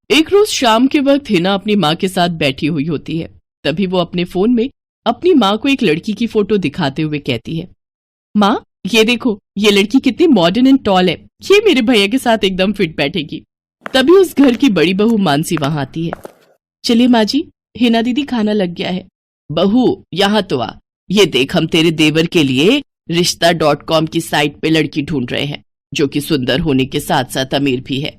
एक रोज शाम के वक्त हिना अपनी माँ के साथ बैठी हुई होती है। तभी वो अपने फोन में अपनी माँ को एक लड़की की फोटो दिखाते हुए कहती है, माँ ये देखो, ये लड़की कितनी मॉडर्न एंड टॉल है, ये मेरे भैया के साथ एकदम फिट बैठेगी। तभी उस घर की बड़ी बहू मानसी वहां आती है। चलिए माँ जी, हिना दीदी खाना लग गया है। बहू यहाँ तो आ, ये देख हम तेरे देवर के लिए रिश्ता.com की साइट पे लड़की ढूंढ रहे हैं, जो कि सुंदर होने के साथ साथ अमीर भी है।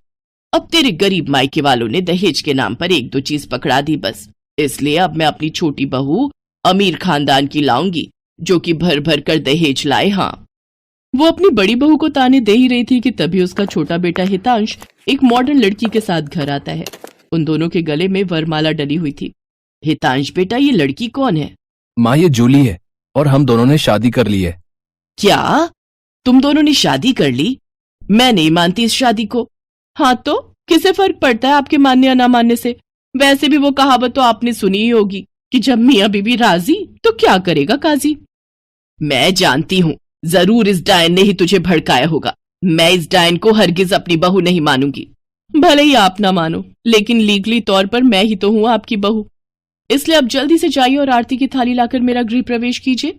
अब तेरे गरीब मायके वालों ने दहेज के नाम पर एक दो चीज पकड़ा दी बस, इसलिए अब मैं अपनी छोटी बहू अमीर खानदान की लाऊंगी, जो कि भर भर कर दहेज लाए। हाँ, वो अपनी बड़ी बहू को ताने दे ही रही थी कि तभी उसका छोटा बेटा हितांश एक मॉडर्न लड़की के साथ घर आता है। उन दोनों के गले में वरमाला डली हुई थी। हितांश बेटा, ये लड़की कौन है? माँ ये जूली है और हम दोनों ने शादी कर ली है। क्या तुम दोनों ने शादी कर ली? मैं नहीं मानती इस शादी को। हाँ तो किसे फर्क पड़ता है आपके मानने या ना मानने से? वैसे भी वो कहावत तो आपने सुनी ही होगी कि जब मियाँ बीवी राजी तो क्या करेगा काजी। मैं जानती हूँ, जरूर इस डायन ने ही तुझे भड़काया होगा। मैं इस डायन को हरगिज अपनी बहू नहीं मानूंगी। भले ही आप ना मानो, लेकिन लीगली तौर पर मैं ही तो हूँ आपकी बहू। इसलिए अब जल्दी से जाइए और आरती की थाली लाकर मेरा गृह प्रवेश कीजिए।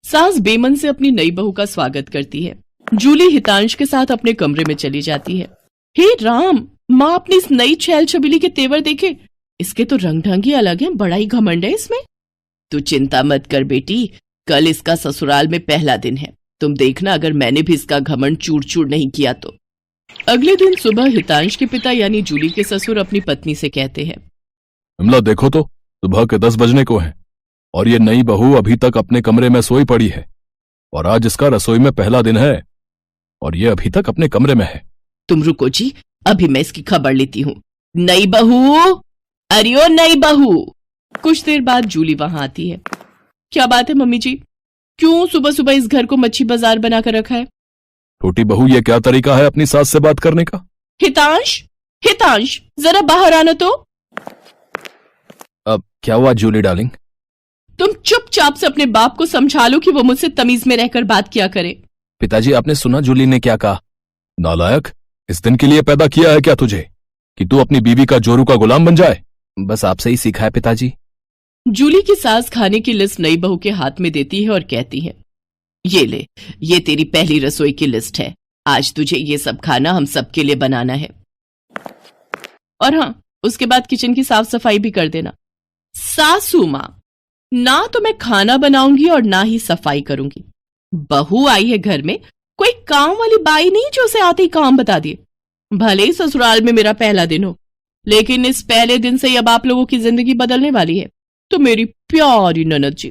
सास बेमन से अपनी नई बहू का स्वागत करती है। जूली हितांश के साथ अपने कमरे में चली जाती है। हे राम, माँ अपनी इस नई छैल छबीली के तेवर देखे, इसके तो रंग ढंग ही अलग है, बड़ा ही घमंड है इसमें। तू चिंता मत कर बेटी, कल इसका ससुराल में पहला दिन है, तुम देखना अगर मैंने भी इसका घमंड चूर चूर नहीं किया तो। अगले दिन सुबह हितांश के पिता यानी जूली के ससुर अपनी पत्नी से कहते हैं, विमला देखो तो, सुबह के 10 बजने को हैं और ये नई बहू अभी तक अपने कमरे में सोई पड़ी है, और आज इसका रसोई में पहला दिन है और ये अभी तक अपने कमरे में है। तुम रुको जी, अभी मैं इसकी खबर लेती हूँ। नई बहू, अरे ओ नई बहू। कुछ देर बाद जूली वहां आती है। क्या बात है मम्मी जी, क्यों सुबह सुबह इस घर को मच्छी बाजार बनाकर रखा है? छोटी बहू, ये क्या तरीका है अपनी सास से बात करने का? हितांश, हितांश जरा बाहर आना तो। अब क्या हुआ जूली डार्लिंग? तुम चुपचाप से अपने बाप को समझा लो कि वो मुझसे तमीज में रहकर बात किया करे। पिताजी, आपने सुना जूली ने क्या कहा? नालायक, इस दिन के लिए पैदा किया है क्या तुझे कि तू अपनी बीवी का जोरू का गुलाम बन जाए? बस आपसे ही सीखा है पिताजी। जूली की सास खाने की लिस्ट नई बहू के हाथ में देती है और कहती है, ये ले, ये तेरी पहली रसोई की लिस्ट है। आज तुझे ये सब खाना हम सबके लिए बनाना है, और हाँ, उसके बाद किचन की साफ सफाई भी कर देना। सासू माँ, ना तो मैं खाना बनाऊंगी और ना ही सफाई करूंगी। बहू आई है घर में, कोई काम वाली बाई नहीं जो उसे आते ही काम बता दिए। भले ही ससुराल में मेरा पहला दिन हो, लेकिन इस पहले दिन से अब आप लोगों की जिंदगी बदलने वाली है। तो मेरी प्यारी ननद जी,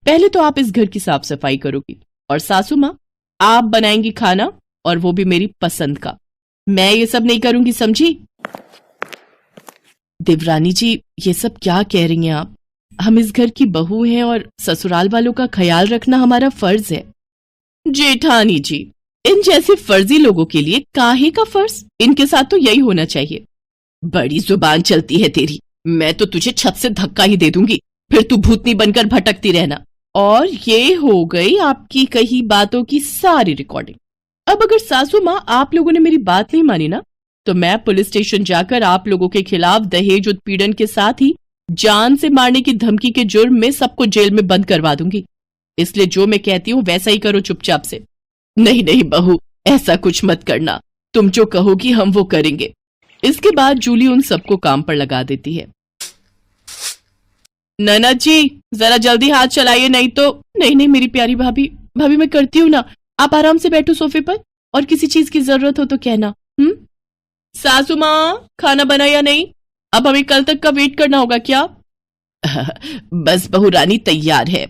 पहले तो आप इस घर की साफ सफाई करोगी, और सासू माँ आप बनाएंगी खाना, और वो भी मेरी पसंद का। मैं ये सब नहीं करूंगी, समझी? देवरानी जी, ये सब क्या कह रही हैं आप? हम इस घर की बहू हैं और ससुराल वालों का ख्याल रखना हमारा फर्ज है। जेठानी जी, इन जैसे फर्जी लोगों के लिए काहे का फर्ज? इनके साथ तो यही होना चाहिए। बड़ी जुबान चलती है तेरी, मैं तो तुझे छत से धक्का ही दे दूंगी, फिर तू भूतनी बनकर भटकती रहना। और ये हो गई आपकी कही बातों की सारी रिकॉर्डिंग। अब अगर सासू माँ आप लोगों ने मेरी बात नहीं मानी ना, तो मैं पुलिस स्टेशन जाकर आप लोगों के खिलाफ दहेज उत्पीड़न के साथ ही जान से मारने की धमकी के जुर्म में सबको जेल में बंद करवा दूंगी। इसलिए जो मैं कहती हूँ वैसा ही करो चुपचाप से। नहीं नहीं बहू, ऐसा कुछ मत करना, तुम जो कहोगी हम वो करेंगे। इसके बाद जूली उन सबको काम पर लगा देती है। ननद जी, जरा जल्दी हाथ चलाइए, नहीं तो। नहीं नहीं मेरी प्यारी भाभी, भाभी मैं करती हूँ ना, आप आराम से बैठो सोफे पर, और किसी चीज की जरूरत हो तो कहना। सासू माँ, खाना बना या नहीं? अब हमें कल तक का वेट करना होगा क्या? बस बहू रानी तैयार है।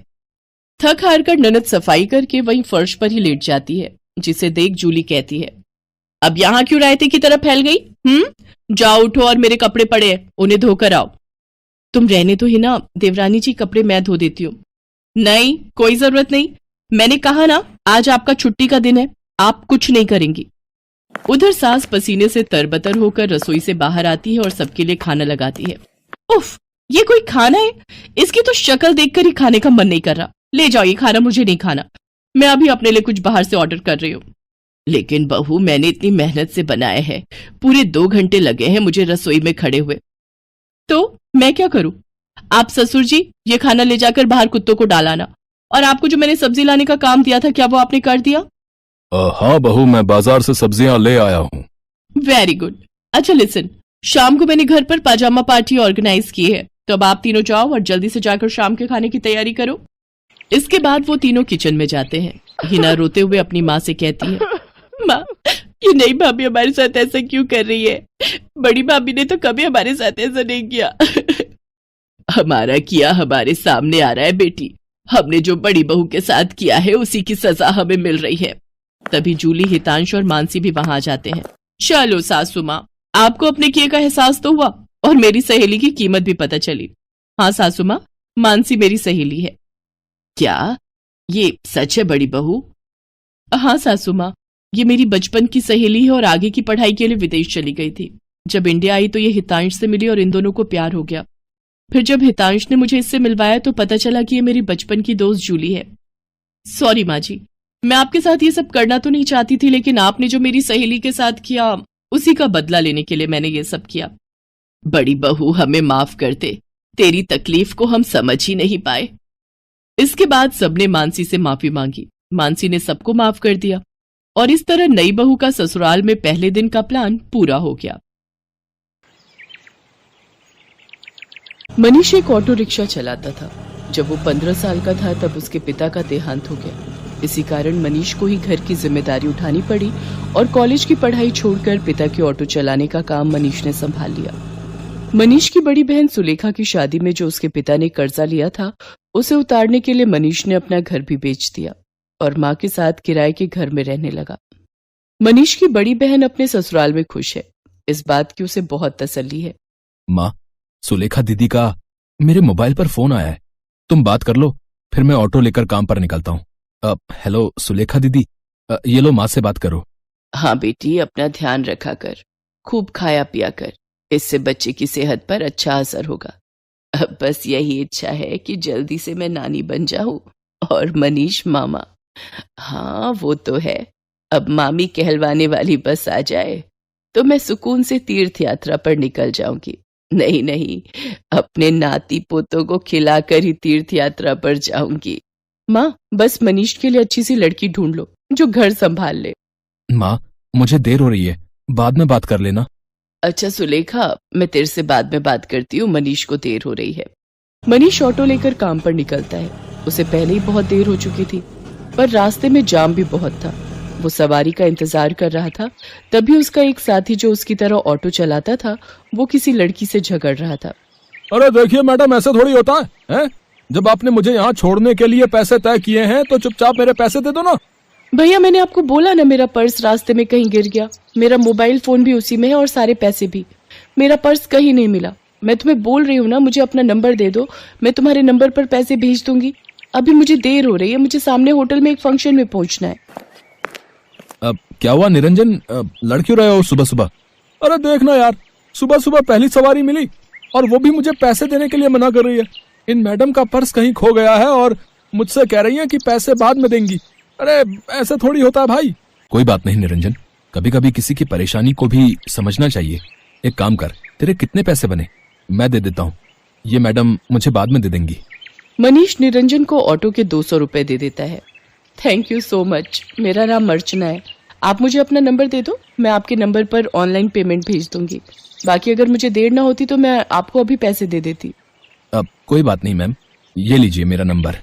थक हार कर ननद सफाई करके वहीं फर्श पर ही लेट जाती है, जिसे देख जूली कहती है, अब यहाँ क्यों रायते की तरह फैल गई? जाओ उठो और मेरे कपड़े पड़े हैं, उन्हें धोकर आओ। तुम रहने तो ही ना देवरानी जी, कपड़े मैं धो देती हूँ। नहीं, कोई जरूरत नहीं, मैंने कहा ना आज आपका छुट्टी का दिन है, आप कुछ नहीं करेंगी। उधर सास पसीने से तरबतर होकर रसोई से बाहर आती है और सबके लिए खाना लगाती है। उफ, ये कोई खाना है? इसकी तो शक्ल देखकर ही खाने का मन नहीं कर रहा। ले जाओ ये खाना, मुझे नहीं खाना, मैं अभी अपने लिए कुछ बाहर से ऑर्डर कर रही हूँ। लेकिन बहू, मैंने इतनी मेहनत से बनाए हैं, पूरे 2 घंटे लगे हैं मुझे रसोई में खड़े हुए। तो मैं क्या करूं? आप ससुर जी ये खाना ले जाकर बाहर कुत्तों को डालाना, और आपको जो मैंने सब्जी लाने का काम दिया था, क्या वो आपने कर दिया? हाँ बहू, मैं बाजार से सब्जियां ले आया हूँ। Very good. अच्छा लिसन, शाम को मैंने घर पर पाजामा पार्टी ऑर्गेनाइज की है, तो अब आप तीनों जाओ और जल्दी से जाकर शाम के खाने की तैयारी करो। इसके बाद वो तीनों किचन में जाते हैं। हिना रोते हुए अपनी माँ से कहती है, माँ, ये नई भाभी हमारे साथ ऐसा क्यों कर रही है? बड़ी भाभी ने तो कभी हमारे साथ ऐसा नहीं किया। हमारा किया हमारे सामने आ रहा है बेटी। हमने जो बड़ी बहू के साथ किया है उसी की सजा हमें मिल रही है। तभी जूली, हितांश और मानसी भी वहां आ जाते हैं। चलो सासू माँ, आपको अपने किए का एहसास तो हुआ और मेरी सहेली की कीमत भी पता चली। हाँ सासू माँ, मानसी मेरी सहेली है। क्या ये सच है बड़ी बहू? हाँ सासू माँ, ये मेरी बचपन की सहेली है और आगे की पढ़ाई के लिए विदेश चली गई थी। जब इंडिया आई तो ये हितांश से मिली और इन दोनों को प्यार हो गया। फिर जब हितांश ने मुझे इससे मिलवाया तो पता चला कि ये मेरी बचपन की दोस्त जूली है। सॉरी माँ जी, मैं आपके साथ ये सब करना तो नहीं चाहती थी, लेकिन आपने जो मेरी सहेली के साथ किया उसी का बदला लेने के लिए मैंने ये सब किया। बड़ी बहू, हमें माफ कर दे, तेरी तकलीफ को हम समझ ही नहीं पाए। इसके बाद सबने मानसी से माफी मांगी। मानसी ने सबको माफ कर दिया और इस तरह नई बहू का ससुराल में पहले दिन का प्लान पूरा हो गया। मनीष एक ऑटो रिक्शा चलाता था। जब वो 15 साल का था तब उसके पिता का देहांत हो गया। इसी कारण मनीष को ही घर की जिम्मेदारी उठानी पड़ी और कॉलेज की पढ़ाई छोड़कर पिता की ऑटो चलाने का काम मनीष ने संभाल लिया। मनीष की बड़ी बहन सुलेखा की शादी में जो उसके पिता ने कर्जा लिया था, उसे उतारने के लिए मनीष ने अपना घर भी बेच दिया और माँ के साथ किराए के घर में रहने लगा। मनीष की बड़ी बहन अपने ससुराल में खुश है। इस बात की उसे बहुत तसल्ली है। माँ, सुलेखा दीदी का मेरे मोबाइल पर फोन आया है, तुम बात कर लो, फिर मैं ऑटो लेकर काम पर निकलता हूँ। हेलो सुलेखा दीदी, ये लो, माँ से बात करो। हाँ बेटी, अपना ध्यान रखा कर, खूब खाया पिया कर, इससे बच्चे की सेहत पर अच्छा असर होगा। अब बस यही इच्छा है कि जल्दी से मैं नानी बन जाऊं और मनीष मामा। हाँ वो तो है, अब मामी कहलवाने वाली बस आ जाए तो मैं सुकून से तीर्थ यात्रा पर निकल जाऊंगी। नहीं नहीं, अपने नाती पोतों को खिलाकर ही तीर्थ यात्रा पर जाऊंगी। माँ, बस मनीष के लिए अच्छी सी लड़की ढूंढ लो जो घर संभाल ले। माँ, मुझे देर हो रही है, बाद में बात कर लेना। अच्छा सुलेखा, मैं तेरे से बाद में बात करती हूँ, मनीष को देर हो रही है। मनीष ऑटो लेकर काम पर निकलता है। उसे पहले ही बहुत देर हो चुकी थी, पर रास्ते में जाम भी बहुत था। वो सवारी का इंतजार कर रहा था, तभी उसका एक साथी जो उसकी तरह ऑटो चलाता था, वो किसी लड़की से झगड़ रहा था। अरे देखिए मैडम, ऐसा थोड़ी होता है? जब आपने मुझे यहाँ छोड़ने के लिए पैसे तय किए हैं तो चुपचाप मेरे पैसे दे दो ना। भैया, मैंने आपको बोला ना, मेरा पर्स रास्ते में कहीं गिर गया। मेरा मोबाइल फोन भी उसी में है और सारे पैसे भी। मेरा पर्स कहीं नहीं मिला। मैं तुम्हें बोल रही हूँ ना, मुझे अपना नंबर दे दो, मैं तुम्हारे नंबर पर पैसे भेज दूंगी। अभी मुझे देर हो रही है, मुझे सामने होटल में एक फंक्शन में पहुंचना है। अब क्या हुआ निरंजन, लड़ क्यों रहे हो सुबह सुबह? अरे देखना यार, सुबह सुबह पहली सवारी मिली और वो भी मुझे पैसे देने के लिए मना कर रही है। इन मैडम का पर्स कहीं खो गया है और मुझसे कह रही है कि पैसे बाद में देंगी। अरे ऐसा थोड़ी होता है भाई। कोई बात नहीं निरंजन, कभी कभी किसी की परेशानी को भी समझना चाहिए। एक काम कर, तेरे कितने पैसे बने? मैं दे देता हूँ, ये मैडम मुझे बाद में दे देंगी। मनीष निरंजन को ऑटो के 200 रुपए दे देता है। Thank you so much. मेरा नाम अर्चना है, आप मुझे अपना नंबर दे दो, मैं आपके नंबर पर ऑनलाइन पेमेंट भेज दूंगी। बाकी अगर मुझे देर ना होती तो मैं आपको अभी पैसे दे देती। अब कोई बात नहीं मैम, ये लीजिए मेरा नंबर।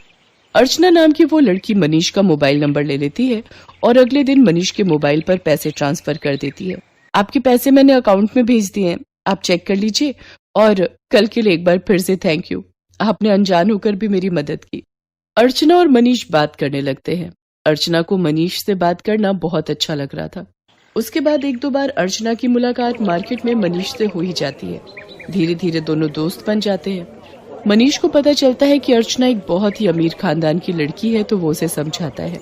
अर्चना नाम की वो लड़की मनीष का मोबाइल नंबर ले लेती है और अगले दिन मनीष के मोबाइल पर पैसे ट्रांसफर कर देती है। आपके पैसे मैंने अकाउंट में भेज दिए हैं, आप चेक कर लीजिए। और कल के लिए एक बार फिर से थैंक यू, आपने अनजान होकर भी मेरी मदद की। अर्चना और मनीष बात करने लगते हैं। अर्चना को मनीष से बात करना बहुत अच्छा लग रहा था। उसके बाद 1-2 बार अर्चना की मुलाकात मार्केट में मनीष से हो ही जाती है। धीरे धीरे दोनों दोस्त बन जाते हैं। मनीष को पता चलता है कि अर्चना एक बहुत ही अमीर खानदान की लड़की है, तो वो उसे समझाता है।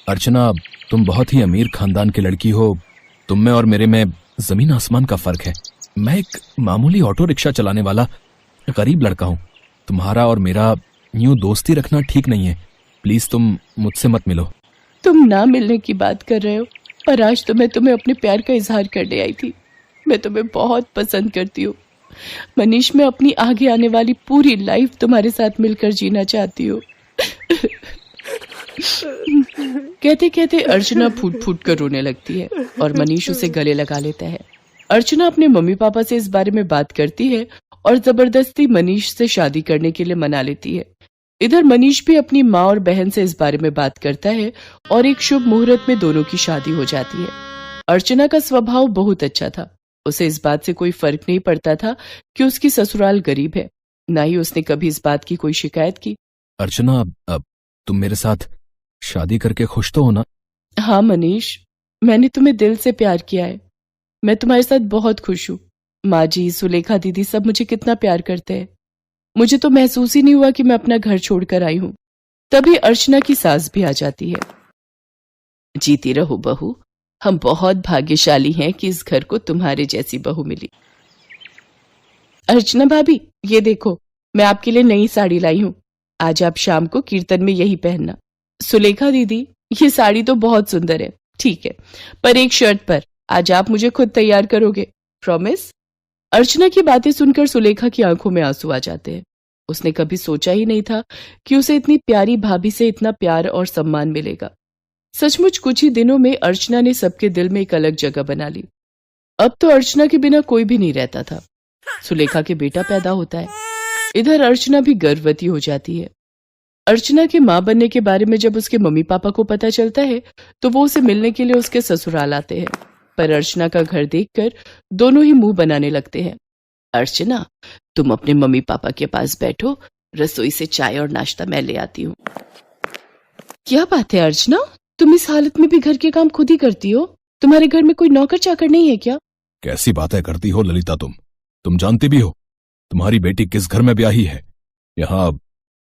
अर्चना, तुम बहुत ही अमीर खानदान की लड़की हो, तुम में और मेरे में जमीन आसमान का फर्क है। मैं एक मामूली ऑटो रिक्शा चलाने वाला गरीब लड़का हूँ। तुम्हारा और मेरा यूं दोस्ती रखना ठीक नहीं है, प्लीज तुम मुझसे मत मिलो। तुम ना मिलने की बात कर रहे हो, पर आज तो मैं तुम्हें अपने प्यार का इजहार करने आई थी। मैं तुम्हें बहुत पसंद करती हूँ मनीष। मैं अपनी आगे आने वाली पूरी लाइफ तुम्हारे साथ मिलकर जीना चाहती हूँ। कहते कहते अर्चना फूट फूट कर रोने लगती है और मनीष उसे गले लगा लेता है। अर्चना अपने मम्मी पापा से इस बारे में बात करती है और जबरदस्ती मनीष से शादी करने के लिए मना लेती है। इधर मनीष भी अपनी माँ और बहन से इस बारे में बात करता है और एक शुभ मुहूर्त में दोनों की शादी हो जाती है। अर्चना का स्वभाव बहुत अच्छा था। उसे इस बात से कोई फर्क नहीं पड़ता था कि उसकी ससुराल गरीब है। ना ही उसने कभी इस बात की कोई शिकायत की। अर्चना, अब तुम मेरे साथ शादी करके खुश तो हो ना? हाँ मनीष, मैंने तुम्हें दिल से प्यार किया है। मैं तुम्हारे साथ बहुत खुश हूँ। माँ जी, सुलेखा दीदी सब मुझे कितना प्यार करते हैं। मुझे तो महसूस ही नहीं हुआ कि मैं अपना घर छोड़कर आई हूँ। तभी अर्चना की सास भी आ जाती है। जीती रहो बहू, हम बहुत भाग्यशाली हैं कि इस घर को तुम्हारे जैसी बहू मिली। अर्चना भाभी, ये देखो, मैं आपके लिए नई साड़ी लाई हूँ। आज आप शाम को कीर्तन में यही पहनना। सुलेखा दीदी, ये साड़ी तो बहुत सुंदर है, ठीक है, पर एक शर्त पर। आज आप मुझे खुद तैयार करोगे, प्रॉमिस? अर्चना की बातें सुनकर सुलेखा की आंखों में आंसू आ जाते हैं। उसने कभी सोचा ही नहीं था कि उसे इतनी प्यारी भाभी से इतना प्यार और सम्मान मिलेगा। सचमुच कुछ ही दिनों में अर्चना ने सबके दिल में एक अलग जगह बना ली। अब तो अर्चना के बिना कोई भी नहीं रहता था। सुलेखा के बेटा पैदा होता है। इधर अर्चना भी गर्भवती हो जाती है। अर्चना के मां बनने के बारे में जब उसके मम्मी पापा को पता चलता है तो वो उसे मिलने के लिए उसके ससुराल आते हैं। पर अर्चना का घर देखकर दोनों ही मुंह बनाने लगते हैं। अर्चना, तुम अपने मम्मी पापा के पास बैठो, रसोई से चाय और नाश्ता मैं ले आती हूँ। क्या बात है अर्चना, तुम इस हालत में भी घर के काम खुद ही करती हो? तुम्हारे घर में कोई नौकर चाकर नहीं है क्या? कैसी बातें करती हो ललिता तुम जानती भी हो तुम्हारी बेटी किस घर में ब्याही है। यहाँ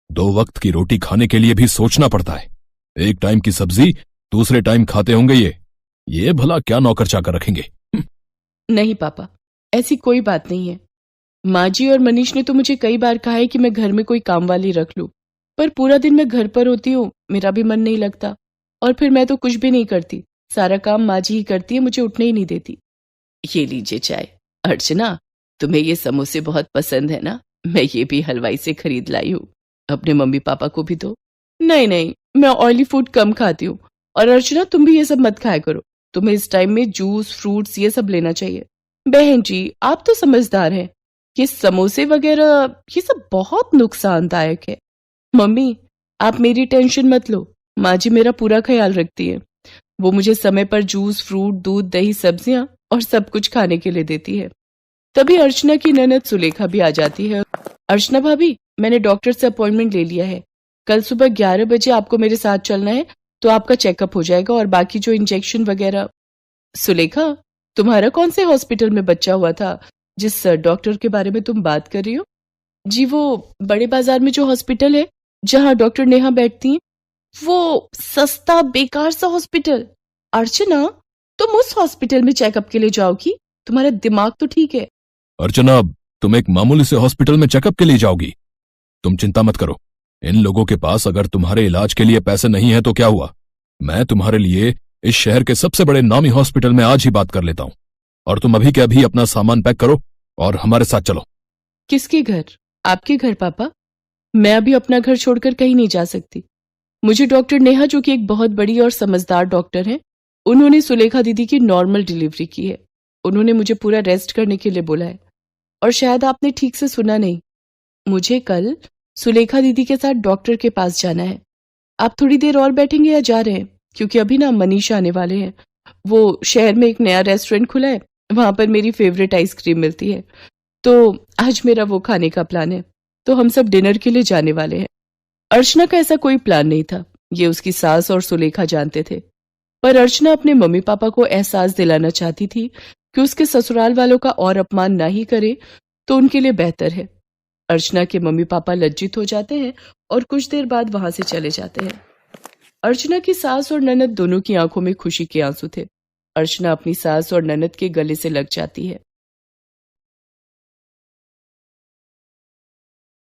2 वक्त की रोटी खाने के लिए भी सोचना पड़ता है। एक टाइम की सब्जी दूसरे टाइम खाते होंगे ये भला क्या नौकर चाकर रखेंगे? नहीं पापा, ऐसी कोई बात नहीं है। माँ जी और मनीष ने तो मुझे कई बार कहा है कि मैं घर में कोई काम वाली रख लूं, पर पूरा दिन मैं घर पर होती हूँ, मेरा भी मन नहीं लगता। और फिर मैं तो कुछ भी नहीं करती, सारा काम माँ जी ही करती है, मुझे उठने ही नहीं देती। ये लीजिए चाय। अर्चना, तुम्हें ये समोसे बहुत पसंद है ना? मैं ये भी हलवाई से खरीद लाई हूँ, अपने मम्मी पापा को भी दो। नहीं नहीं, मैं ऑयली फूड कम खाती हूँ। और अर्चना, तुम भी ये सब मत खाया करो। तुम्हें इस टाइम में जूस, फ्रूट्स ये सब लेना चाहिए। बहन जी, आप तो समझदार हैं। ये समोसे वगैरह ये सब बहुत नुकसानदायक है। मम्मी, आप मेरी टेंशन मत लो, माँ जी मेरा पूरा ख्याल रखती है। वो मुझे समय पर जूस, फ्रूट, दूध, दही, सब्जियां और सब कुछ खाने के लिए देती है। तभी अर्चना की ननद सुलेखा भी आ जाती है। अर्चना भाभी, मैंने डॉक्टर से अपॉइंटमेंट ले लिया है। कल सुबह 11 बजे आपको मेरे साथ चलना है, तो आपका चेकअप हो जाएगा और बाकी जो इंजेक्शन वगैरह। सुलेखा, तुम्हारा कौन से हॉस्पिटल में बच्चा हुआ था जिस डॉक्टर के बारे में तुम बात कर रही हो? जी, वो बड़े बाजार में जो हॉस्पिटल है जहां डॉक्टर नेहा बैठती हैं, वो सस्ता बेकार सा हॉस्पिटल। अर्चना, तुम उस हॉस्पिटल में चेकअप के लिए जाओगी? तुम्हारा दिमाग तो ठीक है। अर्चना, तुम एक मामूली से हॉस्पिटल में चेकअप के लिए जाओगी? तुम चिंता मत करो, इन लोगों के पास अगर तुम्हारे इलाज के लिए पैसे नहीं है तो क्या हुआ, मैं तुम्हारे लिए इस शहर के सबसे बड़े नामी हॉस्पिटल में आज ही बात कर लेता हूं। और तुम अभी के अभी अपना सामान पैक करो और हमारे साथ चलो। किसके घर? आपके घर पापा? मैं अभी अपना घर छोड़कर कहीं नहीं जा सकती। मुझे डॉक्टर नेहा, जो कि एक बहुत बड़ी और समझदार डॉक्टर है, उन्होंने सुलेखा दीदी की नॉर्मल डिलीवरी की है। उन्होंने मुझे पूरा रेस्ट करने के लिए बोला है। और शायद आपने ठीक से सुना नहीं, मुझे कल सुलेखा दीदी के साथ डॉक्टर के पास जाना है। आप थोड़ी देर और बैठेंगे या जा रहे हैं? क्योंकि अभी ना मनीष आने वाले हैं। वो शहर में एक नया रेस्टोरेंट खुला है, वहां पर मेरी फेवरेट आइसक्रीम मिलती है, तो आज मेरा वो खाने का प्लान है। तो हम सब डिनर के लिए जाने वाले हैं। अर्चना का ऐसा कोई प्लान नहीं था, ये उसकी सास और सुलेखा जानते थे। पर अर्चना अपने मम्मी पापा को एहसास दिलाना चाहती थी कि उसके ससुराल वालों का और अपमान ना ही करे तो उनके लिए बेहतर है। अर्चना के मम्मी पापा लज्जित हो जाते हैं और कुछ देर बाद वहां से चले जाते हैं। अर्चना की सास और ननद दोनों की आंखों में खुशी के आंसू थे। अर्चना अपनी सास और ननद के गले से लग जाती है।